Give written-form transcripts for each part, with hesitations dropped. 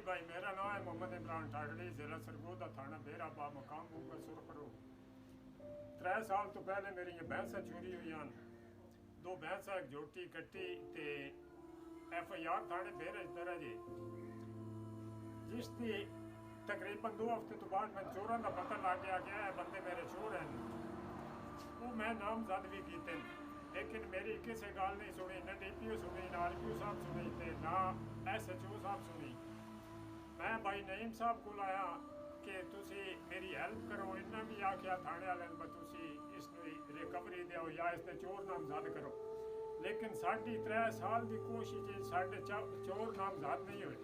भाई, मेरा नाम है मोहम्मद इमरान ठाकड़ी, जिला सरगोदा, थाना बेराबा, मकाम बूकर सुरखरू। 3 साल तो पहले मेरी ये भैंसा चोरी हुई हैं। 2 भैंसा, एक झोटी कट्टी ते FIR थाने बेरज दर्ज है, जिसकी तकरीबन 2 हफ्ते तो बाद मैं चोरों का पता लग गया कि यह बंदे मेरे चोर हैं। वो मैं नामजद भी किए, लेकिन मेरी किसी गल नहीं सुनी, ना DPO सुनी, ना RPO साहब सुनी, ते ना SHO साहब सुनी। मैं भाई नईम साहब को आया कि तुसी मेरी हेल्प करो। इन्हें भी आख्या थाने वाले तुसी इसकी रिकवरी दो या इसने चोर नामजद करो, लेकिन साड़ी 3 साल की कोशिश साढ़े चोर नामजद नहीं हुए,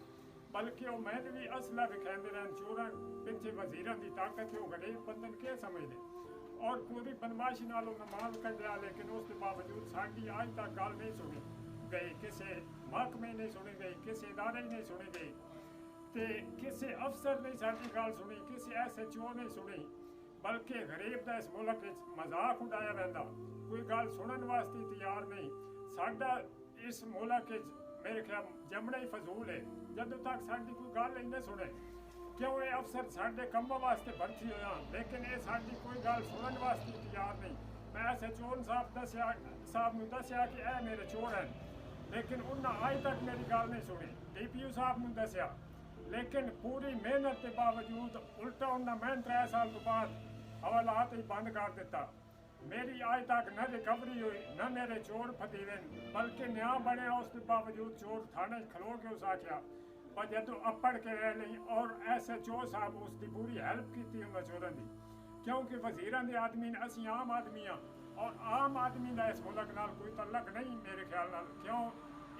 बल्कि वो मैंने भी असला विखाते रहन। चोर पिछे वजीर की ताकत हो, गरीब बंदन क्या समझते, और पूरी बदमाशी नालों नमाज कढ़िया, लेकिन उसके बावजूद साड़ी अज तक गल नहीं सुनी गई, किसी महकमे नहीं सुनी गई, किसी इदारे नहीं सुनी गई, ते किसी अफसर ने साड़ी गल सुनी, किसी SHO नहीं सुनी, बल्कि गरीब का इस मुल्क मजाक उड़ाया रहता, कोई गल सुनने वास्ते तैयार नहीं। साडा इस मुल्क मेरे ख्याल जमना ही फजूल है, जदों तक साड़ी कोई गल ही नहीं सुने। क्यों ये अफसर साढ़े कम्मों वास्ते भर्ती होया, लेकिन ये साड़ी कोई गल सुनने वास्ते तैयार नहीं। मैं SHO साहब ने दसिया कि यह मेरे चोर हैं, लेकिन उन्हें अज तक मेरी गल नहीं सुनी। DPO साहब ने दसिया, लेकिन पूरी मेहनत के बावजूद उल्टा उन्हें मैं 3 साल तो बाद हवालात ही बंद कर दिता। मेरी अज तक न रिकवरी हुई, न मेरे चोर फतीरे, बल्कि न्याय बनया। उसके बावजूद चोर थाने खलो के उस आख्या, पर जदों अपड़ के रह नहीं, और SHO साहब उसकी पूरी हेल्प की उन्हें चोरों की, क्योंकि वजीरां दे आदमी ने, असीं आम आदमी हाँ, और आम आदमी का इस मुल्क नाल कोई तल्लक नहीं मेरे ख्याल नाल। क्यों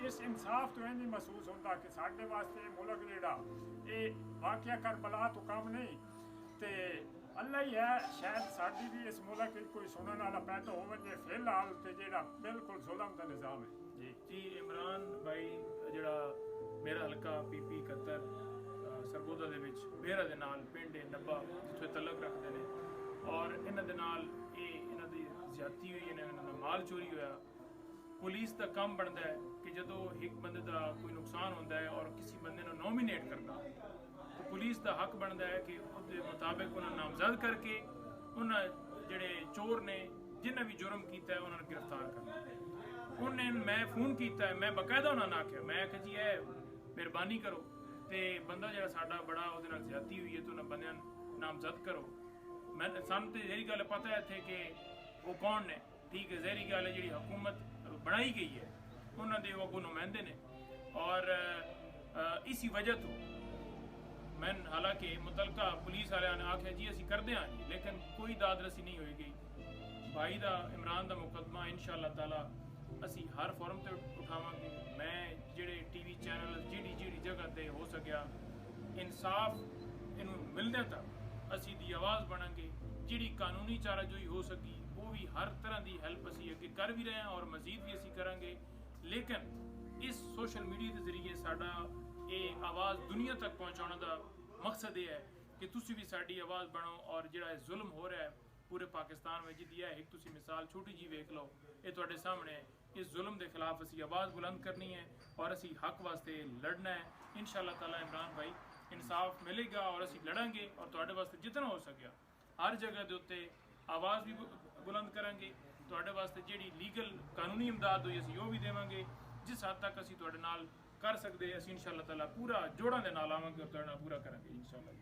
इस इंसाफ तो इंज महसूस होता कि साढ़े वास्ते मुल्क जेड़ा ये वाकया करबला तो कम नहीं, तो अल्लाह ही है, शायद साड़ी भी इस मुल्क कोई सुनने वाला पैदा हो वजे। फिलहाल तो जेड़ा बिल्कुल जुल्म का निज़ाम है। जी इमरान भाई जेड़ा मेरा हल्का PP 71 सरगोदा दे विच बेरा दे नाल पिंड नब्बा जिथे तलक रखते हैं, और इन्हां दे नाल इन्हां दी ज्यादती हुई, इन्हां दा माल चोरी होया। पुलिस का काम बनता है कि जो एक बंदे का कोई नुकसान होता है और किसी बंदे को नॉमिनेट करना, तो पुलिस का हक बनता है कि उसके मुताबिक उन्हें नामजद करके उन्हें जेडे चोर ने जिन्हें भी जुर्म किया है उन्होंने गिरफ्तार करना। उन्हें मैं फोन किया है, मैं बकायदा उन्होंने आख्या, मैं आख्या जी है मेहरबानी करो, तो बंदा जो साडा बड़ा वो ज्यादती हुई है, तो उन्हें बंद नामजद करो। मैं सानू तो जहरी गल पता है थे कि वो कौन ने, ठीक है। जहरी गल है जी हुकूमत बनाई गई है, उन्होंने वो अगों नुमाइंदे ने, और इसी वजह तो मैं हालांकि मुतलका पुलिस वाले ने आख्या जी असी करते हैं जी, लेकिन कोई दाद रसी नहीं होई गई। भाई का इमरान का मुकदमा इंशाअल्लाह ताला असी हर फॉरम से उठावांगे। मैं जेडे TV चैनल जी जगह पर हो सकिया इंसाफ इनू मिलने तक असी दी आवाज़ बनांगे। जी कानूनी चाराजोई हो सकी वो भी हर तरह की हेल्प असी अगे कर भी रहे हैं, और मजीद भी असी करांगे। लेकिन इस सोशल मीडिया के जरिए साडा ये आवाज़ दुनिया तक पहुँचाने का मकसद ये है कि तुसी भी साडी आवाज़ बनो, और जिहड़ा जुल्म हो रहा है पूरे पाकिस्तान में, जिहदी एक तुसी मिसाल छोटी जी वेख लो, ये तुहाडे सामने है। इस जुल्म के खिलाफ असी आवाज़ बुलंद करनी है और असी हक वास्ते लड़ना है। इंशाअल्लाह ताला इमरान भाई इंसाफ मिलेगा और असी लड़ांगे, और तुहाडे वास्ते जितना हो सकिया हर जगह के उत्ते आवाज़ भी बुलंद करांगे। तुहाडे वास्ते जिहड़ी लीगल कानूनी इमदाद होई असी वो भी देवांगे, जिस हद तक असी तुहाडे नाल कर सकते असी इंशाअल्लाह ताला पूरा जोड़ां दे नाल आवांगे और तुहाडे नाल पूरा करांगे इंशाअल्लाह।